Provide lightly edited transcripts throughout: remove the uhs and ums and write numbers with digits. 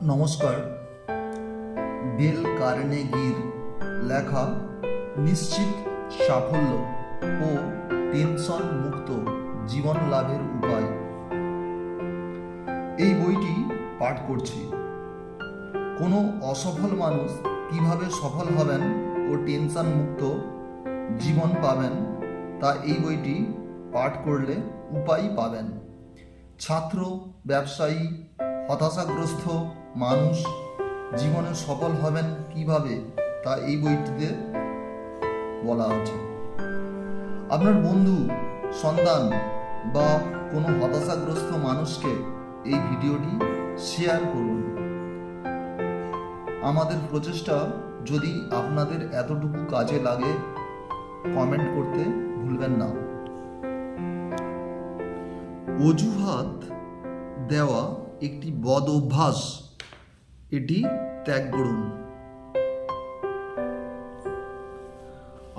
নমস্কার। ডেল কার্নেগির লেখা নিশ্চিত সাফল্য ও টেনশন মুক্ত জীবন লাভের উপায়, এই বইটি পাঠ করছি। কোনো অসফল মানুষ কিভাবে সফল হবেন ও টেনশন মুক্ত জীবন পাবেন তা এই বইটি পাঠ করলে উপায় পাবেন। ছাত্র, ব্যবসায়ী, হতাশাগ্রস্ত মানুষ জীবনে সফল হবেন কিভাবে তা এই বইটিতে বলা আছে। আপনার বন্ধু, সন্তান বা কোনো হতাশাগ্রস্ত মানুষকে এই ভিডিওটি শেয়ার করুন। আমাদের প্রচেষ্টা যদি আপনাদের এতটুকু কাজে লাগে, কমেন্ট করতে ভুলবেন না। অজুহাত দেওয়া একটি বদ অভ্যাস, এটি ত্যাগ করুন।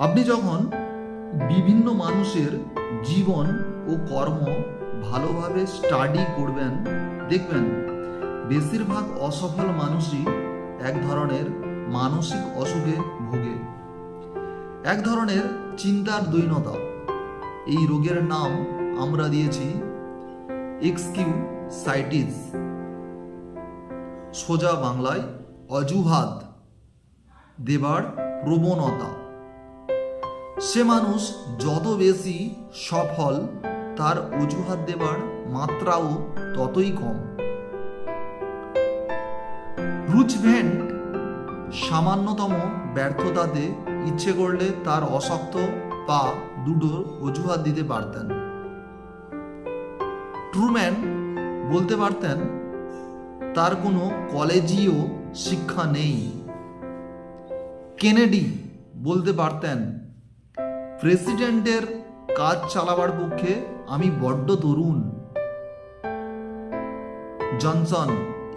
আপনি যখন বিভিন্ন মানুষের জীবন ও কর্ম ভালোভাবে স্টাডি করবেন, দেখবেন বেশিরভাগ অসফল মানুষই এক ধরনের মানসিক অসুখে ভোগে, এক ধরনের চিন্তার দৈন্যতা। এই রোগের নাম আমরা দিয়েছি এক্সকিউসাইটিস, সোজা বাংলায় অজুহাত দেবার প্রবণতা। সে মানুষ যত বেশি সফল, তার অজুহাত দেবার মাত্রাও ততই কম। রুজভেল্ট সামান্যতম ব্যর্থতাতে ইচ্ছে করলে তার অশক্ত পা দুটো অজুহাত দিতে পারতেন। ট্রুম্যান বলতে পারতেন তার কোনো কলেজীয় শিক্ষা নেই। কেনেডি বলতে পারতেন প্রেসিডেন্টের কাজ চালাবার পক্ষে আমি বড্ড তরুণ। জনসন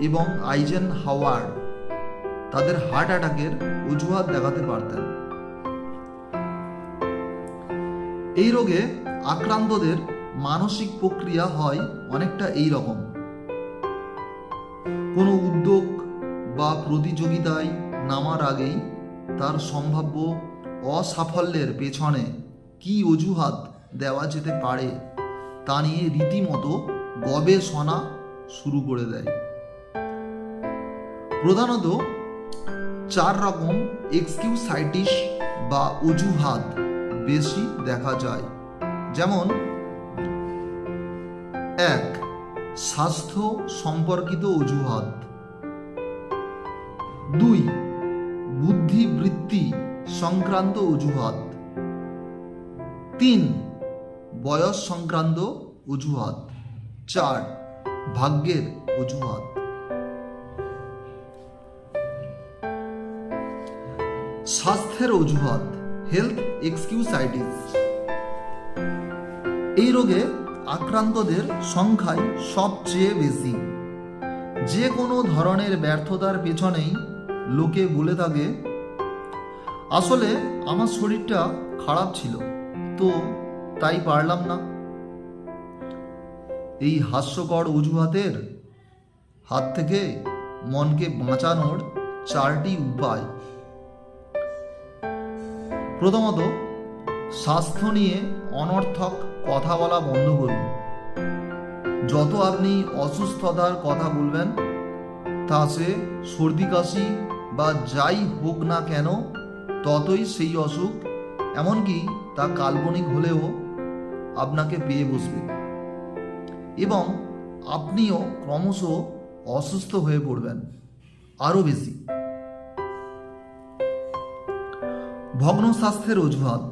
এবং আইজেনহাওয়ার তাদের হার্ট অ্যাটাকের অজুহাত দেখাতে পারতেন। এই রোগে আক্রান্তদের মানসিক প্রক্রিয়া হয় অনেকটা এই রকম। কোনো উদ্যোগ বা প্রতিযোগিতায় নামার আগেই তার সম্ভাব্য অসাফল্যের পেছনে কি অজুহাত দেওয়া যেতে পারে তা নিয়ে রীতিমতো গবেষণা শুরু করে দেয়। প্রধানত 4 রকম এক্সকিউসাইটিস বা অজুহাত বেশি দেখা যায়। যেমন 1. স্বাস্থ্য সম্পর্কিত অজুহাত। 2. বুদ্ধিবৃত্তি সংক্রান্ত অজুহাত। 3. বয়স সংক্রান্ত অজুহাত। 4. ভাগ্যের অজুহাত। স্বাস্থ্যের অজুহাত, হেলথ এক্সকিউসাইটিস। এই রোগে আক্রান্তদের সংখ্যাই সবচেয়ে বেশি। যে কোনো ধরনের ব্যর্থতার পেছনেই লোকে বলে থাকে আসলে আমার শরীরটা খারাপ ছিল, তো তাই পারলাম না। এই হাস্যকর অজুহাতের হাত থেকে মনকে বাঁচানোর 4টি উপায়। প্রথমত, স্বাস্থ্য নিয়ে অনর্থক কথা বলা বন্ধ করুন। যত আপনি অসুস্থতার কথা বলবেন, তা সে সর্দি কাশি বা যাই হোক না কেন, ততই সেই অসুখ, এমনকি তা কাল্পনিক হলেও আপনাকে পেয়ে বসবে এবং আপনিও ক্রমশ অসুস্থ হয়ে পড়বেন আরও বেশি। ভগ্ন স্বাস্থ্যের অজুহাত।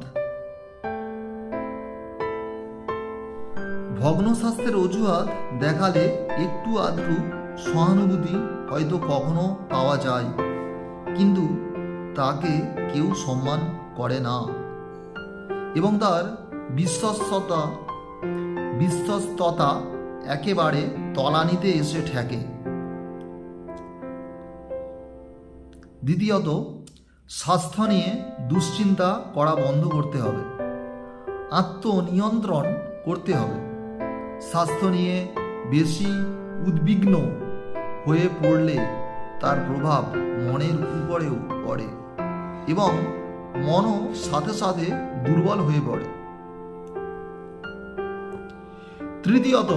ভগ্ন স্বাস্থ্যের অজুহাত দেখালে একটু আধটু সহানুভূতি হয়তো কখনো পাওয়া যায়, কিন্তু তাকে কেউ সম্মান করে না এবং তার বিশ্বস্ততা একেবারে তলানিতে এসে ঠেকে। দ্বিতীয়ত, স্বাস্থ্য নিয়ে দুশ্চিন্তা করা বন্ধ করতে হবে, আত্মনিয়ন্ত্রণ করতে হবে। স্বাস্থ্য নিয়ে বেশি উদ্বিগ্ন হয়ে পড়লে তার প্রভাব মনের উপরেও পড়ে এবং মনও সাথে সাথে দুর্বল হয়ে পড়ে। তৃতীয়ত,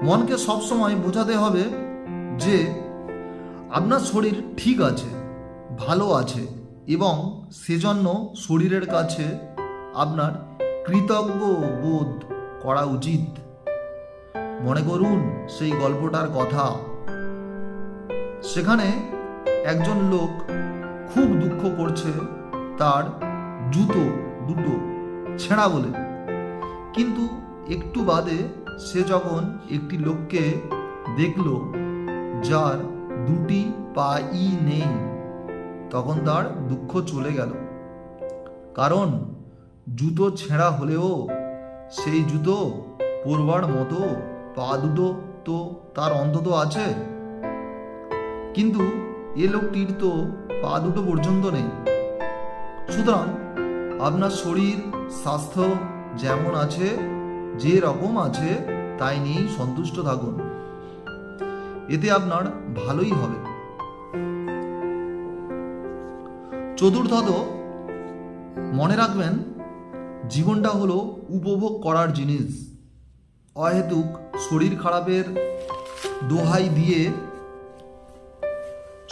মনকে সবসময় বোঝাতে হবে যে আপনার শরীর ঠিক আছে, ভালো আছে এবং সেজন্য শরীরের কাছে আপনার কৃতজ্ঞ বোধ করা উচিত। মনে করুন সেই গল্পটার কথা। সেখানে একজন লোক খুব দুঃখ করছে তার জুতো দুটো ছেঁড়া বলে, কিন্তু একটু বাদে সে যখন একটি লোককে দেখল যার দুটি পাই নেই, তখন তার দুঃখ চলে গেল। কারণ জুতো ছেঁড়া হলেও সেই জুতো পরবার মতো পা দুটো তো তার অন্তত আছে, কিন্তু এ লোকটির তো পা দুটো পর্যন্ত নেই। সুতরাং আপনার শরীর স্বাস্থ্য যেমন আছে, যে রকম আছে তাই নিয়েই সন্তুষ্ট থাকুন, এতে আপনার ভালোই হবে। চতুর্থত, মনে রাখবেন জীবনটা হলো উপভোগ করার জিনিস। অহেতুক শরীর খারাপের দোহাই দিয়ে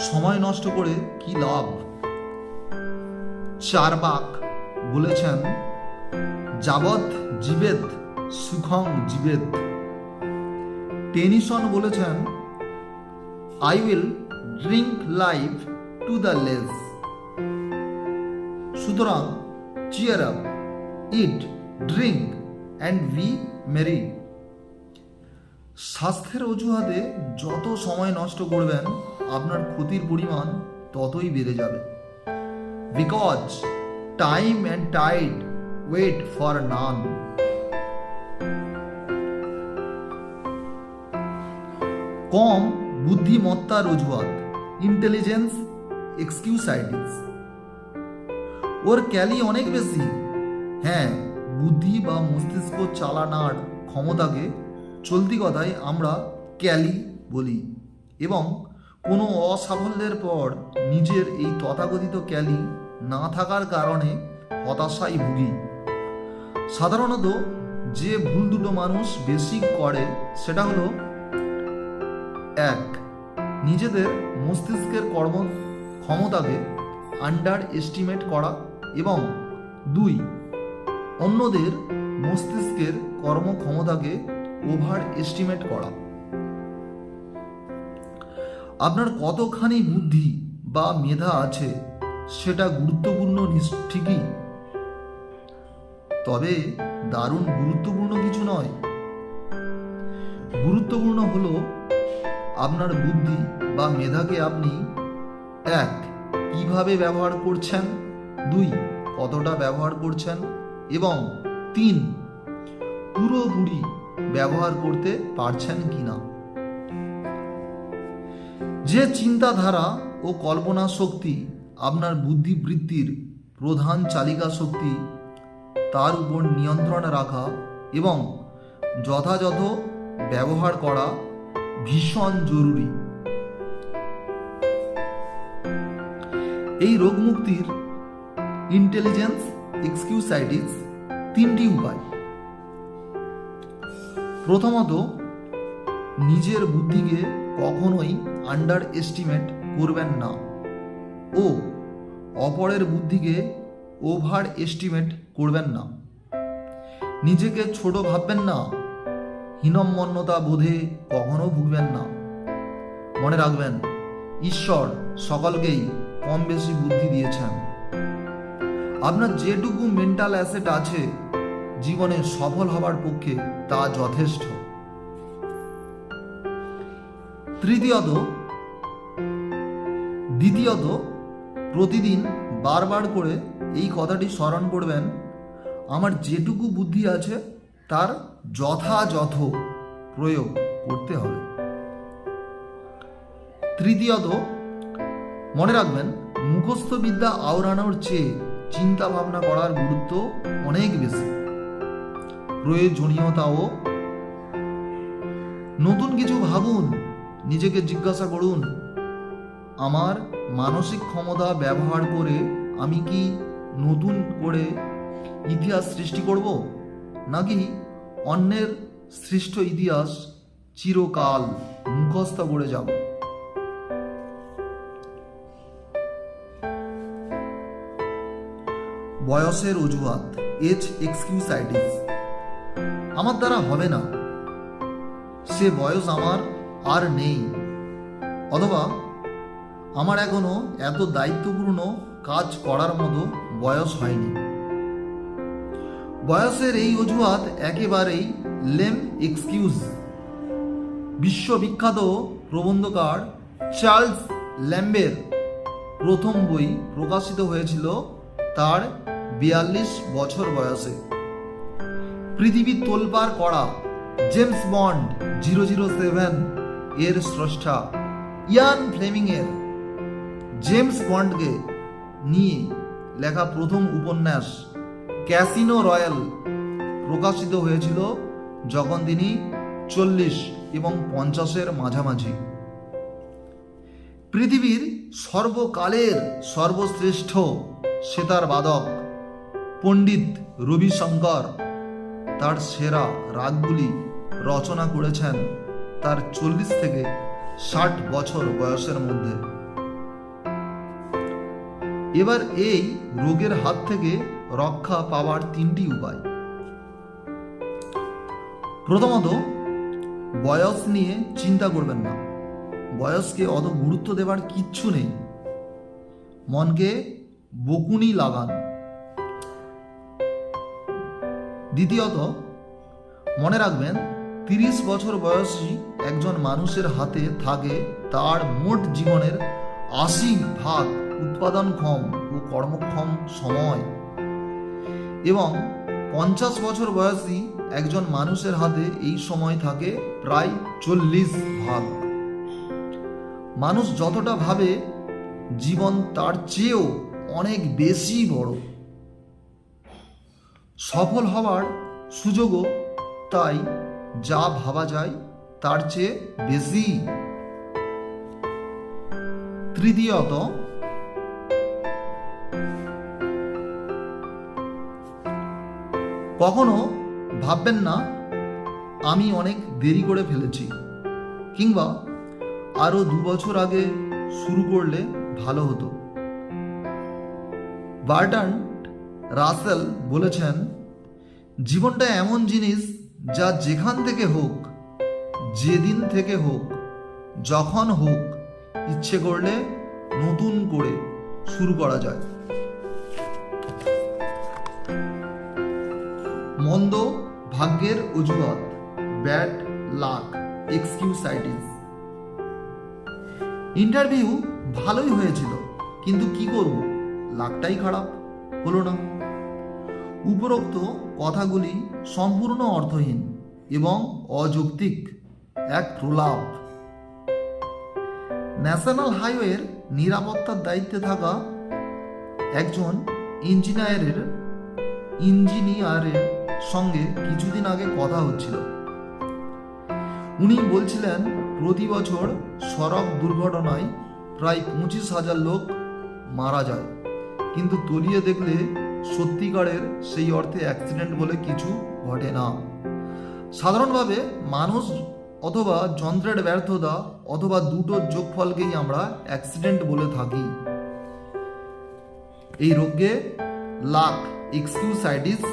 সময় নষ্ট করে কি লাভ? চার্বাক বলেছেন, যাবৎ জীবেত সুখং জীবেত। টেনিসন বলেছেন, I will drink life to the lees. সুতরাং cheer up, eat, drink and be merry. স্বাস্থ্যের অজুহাতে যত সময় নষ্ট করবেন আপনার ক্ষতির পরিমাণ ততই বেড়ে যাবে। Because time and tide wait for none. কম বুদ্ধিমত্তার অজুহাত, ইন্টেলিজেন্স এক্সকিউসাইটিস। ওর ক্যালি অনেক বেশি। হ্যাঁ, বুদ্ধি বা মস্তিষ্ক চালানোর ক্ষমতাকে চলতি কথায় আমরা ক্যালি বলি, এবং কোনো অসাফল্যের পর নিজের এই তথাকথিত ক্যালি না থাকার কারণে হতাশায় ভুগি। সাধারণত যে ভুল দুটো মানুষ বেশি করে সেটা হলো, 1. নিজেদের মস্তিষ্কের কর্ম ক্ষমতাকে আন্ডার এস্টিমেট করা, এবং 2. অন্যদের মস্তিষ্কের কর্মক্ষমতাকে ওভার এস্টিমেট করা। আপনার কতখানি বুদ্ধি বা মেধা আছে সেটা গুরুত্বপূর্ণ ঠিকই, তবে দারুণ গুরুত্বপূর্ণ কিছু নয়। গুরুত্বপূর্ণ হলো আপনার বুদ্ধি বা মেধাকে আপনি 1. কিভাবে ব্যবহার করছেন, 2. কতটা ব্যবহার করছেন, এবং 3. পুরোপুরি ব্যবহার করতে পারছেন কিনা। যে চিন্তাধারা ও কল্পনা শক্তি আপনার বুদ্ধিবৃত্তির প্রধান চালিকা শক্তি, তার উপর নিয়ন্ত্রণ রাখা এবং যথাযথ ব্যবহার করা ভীষণ জরুরি। এই রোগ মুক্তির ইন্টেলিজেন্স এক্সকিউসাইটিস 3টি উপায়। প্রথমত, নিজের বুদ্ধিকে কখনোই আন্ডার এস্টিমেট করবেন না ও অপরের বুদ্ধিকে ওভার এস্টিমেট করবেন না। নিজেকে ছোট ভাববেন না, হীনম্মন্যতা বোধে কখনো ভুগবেন না। মনে রাখবেন, ঈশ্বর সকলকেই কম বেশি বুদ্ধি দিয়েছেন। আপনার যেটুকু মেন্টাল অ্যাসেট আছে জীবনে সফল হবার পক্ষে তা যথেষ্ট। দ্বিতীয়ত, প্রতিদিন বারবার করে এই কথাটি স্মরণ করবেন, আমার যেটুকু বুদ্ধি আছে তার যথাযথ প্রয়োগ করতে হবে। তৃতীয়ত, মনে রাখবেন, মুখস্থ বিদ্যা আওড়ানোর চেয়ে চিন্তা ভাবনা করার গুরুত্ব অনেক বেশি। প্রয়োজনীয়তাও। নতুন কিছু ভাবুন, নিজেকে জিজ্ঞাসা করুন, আমার মানসিক ক্ষমতা ব্যবহার করে আমি কি নতুন করে ইতিহাস সৃষ্টি করব, নাকি অন্যের সৃষ্ট ইতিহাস চিরকাল মুখস্থ করে যাব? বয়সের অজুহাত, এজ এক্সকিউসাইটিস। আমার দ্বারা হবে না, সে বয়স আমার আর নেই, অথবা আমার এখনো এত দায়িত্বপূর্ণ কাজ করার মতো বয়স হয়নি। বয়সের এই অজুহাত একেবারেই লেম এক্সকিউজ। বিশ্ববিখ্যাত প্রবন্ধকার চার্লস ল্যাম্বের প্রথম বই প্রকাশিত হয়েছিল তার 42 বছর বয়সে। পৃথিবী তোলপাড় করা জেমস বন্ড 007 এর স্রষ্টা ইয়ান ফ্লেমিং এর জেমস বন্ডকে নিয়ে লেখা প্রথম উপন্যাস ক্যাসিনো রয়্যাল প্রকাশিত হয়েছিল যখন তিনি 40 এবং 50-এর মাঝামাঝি। পৃথিবীর সর্বকালের সর্বশ্রেষ্ঠ সেতার বাদক পণ্ডিত রবিশঙ্কর তার সেরা রাগগুলি রচনা করেছেন তার 40 থেকে 60 বছর বয়সের মধ্যে। এবার এই রোগের হাত থেকে রক্ষা পাওয়ার 3টি উপায়। প্রথমত, বয়স নিয়ে চিন্তা করবেন না। বয়সকে অত গুরুত্ব দেবার কিচ্ছু নেই। মনকে বকুনি লাগান। দ্বিতীয়ত, মনে রাখবেন 30 বছর বয়সী একজন মানুষের হাতে থাকে তার মোট জীবনের 80% উৎপাদনক্ষম ও কর্মক্ষম সময়, এবং 50 বছর বয়সী একজন মানুষের হাতে এই সময় থাকে প্রায় 40%। মানুষ যতটা ভাবে জীবন তার চেয়েও অনেক বেশি বড়। সফল হওয়ার সুযোগও তাই যা ভাবা যায় তার চেয়ে বেশি। তৃতীয়ত, কখনো ভাববেন না আমি অনেক দেরি করে ফেলেছি, কিংবা আরো 2 বছর আগে শুরু করলে ভালো হতো। বার্ট্রান্ড রাসেল বলেছেন, জীবনটা এমন জিনিস যা যেখান থেকে হোক, যেদিন থেকে হোক, যখন হোক, ইচ্ছে করলে নতুন করে শুরু করা যায়। মন্দ ভাগ্যের অজুহাত, ব্যাড লাক এক্সকিউসাইটিস। ইন্টারভিউ ভালোই হয়েছিল, কিন্তু কি করব, লাকটাই খারাপ, হলো না। উপরোক্ত কথাগুলি সম্পূর্ণ অর্থহীন এবং অযৌক্তিক এক প্রলাপ। ন্যাশনাল হাইওয়ের নিরাপত্তার দায়িত্বে থাকা একজন ইঞ্জিনিয়ারের সঙ্গে কিছুদিন আগে কথা হচ্ছিল। উনি বলছিলেন, প্রতি বছর সড়ক দুর্ঘটনায় প্রায় 25,000 লোক মারা যায়, কিন্তু তলিয়ে দেখলে সত্যিকারের সেই অর্থে অ্যাক্সিডেন্ট বলে কিছু ঘটে না। সাধারণভাবে মানুষ অথবা যন্ত্রের ব্যর্থতা অথবা দুটোর যোগফলকেই আমরা অ্যাক্সিডেন্ট বলে থাকি। এই রোগকে লাক এক্সকিউসাইটিস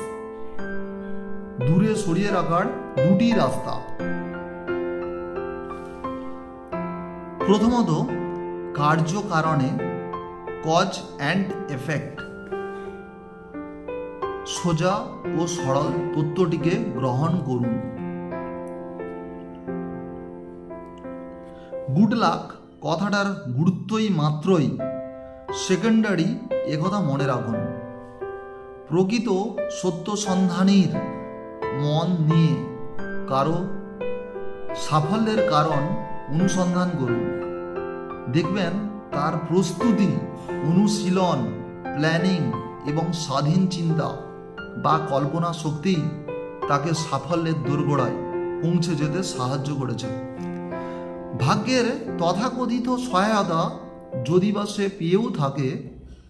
দূরে সরিয়ে রাখার 2টি রাস্তা। প্রথমত, কার্যকারণে, কজ অ্যান্ড এফেক্ট। সোজা ও সরল তত্ত্বটিকে গ্রহণ করুন। গুড লাক কথাটার গুরুত্বই মাত্রই সেকেন্ডারি, একথা মনে রাখুন। প্রকৃত সত্য সন্ধানীর মন নিয়ে কারো সাফল্যের কারণ অনুসন্ধান করুন। দেখবেন তার প্রস্তুতি, অনুশীলন, প্ল্যানিং এবং স্বাধীন চিন্তা বা কল্পনা শক্তি তাকে সাফল্যের দোরগোড়ায় পৌঁছে যেতে সাহায্য করেছে। ভাগ্যের তথাকথিত সহায়তা যদি বা সে পেয়েও থাকে,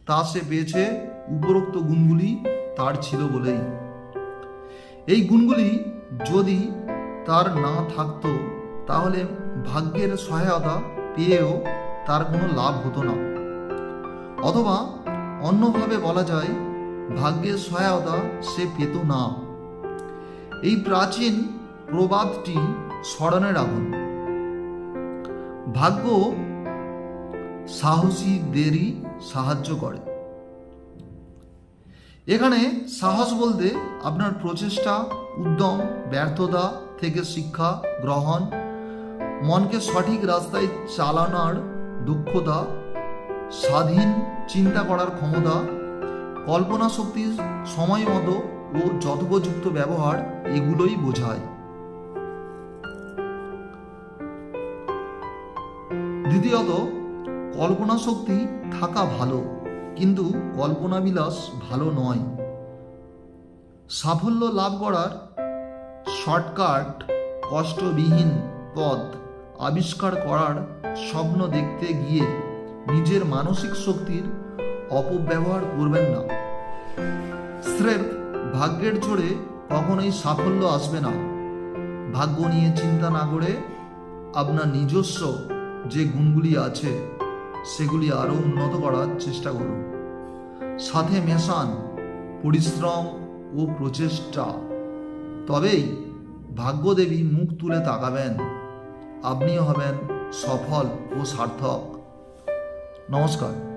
তা সে পেয়েছে উপরোক্ত গুণগুলি তার ছিল বলেই। এই গুণগুলি যদি তার না থাকতো তাহলে ভাগ্যের সহায়তা পেয়েও তার কোনো লাভ হতো না। অথবা অন্যভাবে বলা যায়, ভাগ্যের সহায়তা সে পেত না। এই প্রাচীন প্রবাদটি স্মরণে রাখুন। ভাগ্য সাহসীদেরই সাহায্য করে। এখানে সাহস বলতে আপনার প্রচেষ্টা, উদ্যম, ব্যর্থতা থেকে শিক্ষা গ্রহণ, মনকে সঠিক রাস্তায় চালানোর দক্ষতা, স্বাধীন চিন্তা করার ক্ষমতা, কল্পনা শক্তির সময় মতো ও যথোপযুক্ত ব্যবহার, এগুলোই বোঝায়। দ্বিতীয়ত, কল্পনা শক্তি থাকা ভালো, কিন্তু কল্পনা বিলাস ভালো নয়। সাফল্য লাভ করার শর্টকাট, কষ্টবিহীন পথ আবিষ্কার করার স্বপ্ন দেখতে গিয়ে নিজের মানসিক শক্তির অপব্যবহার করবেন না। স্রেফ ভাগ্যের জোরে কখনোই সাফল্য আসবে না। ভাগ্য নিয়ে চিন্তা না করে আপনার নিজস্ব যে গুণগুলি আছে সেগুলি আরও উন্নত করার চেষ্টা করুন। সাথে মেশান পরিশ্রম ও প্রচেষ্টা, তবেই ভাগ্যদেবী মুখ তুলে তাকাবেন, আপনিও হবেন সফল ও সার্থক। নমস্কার।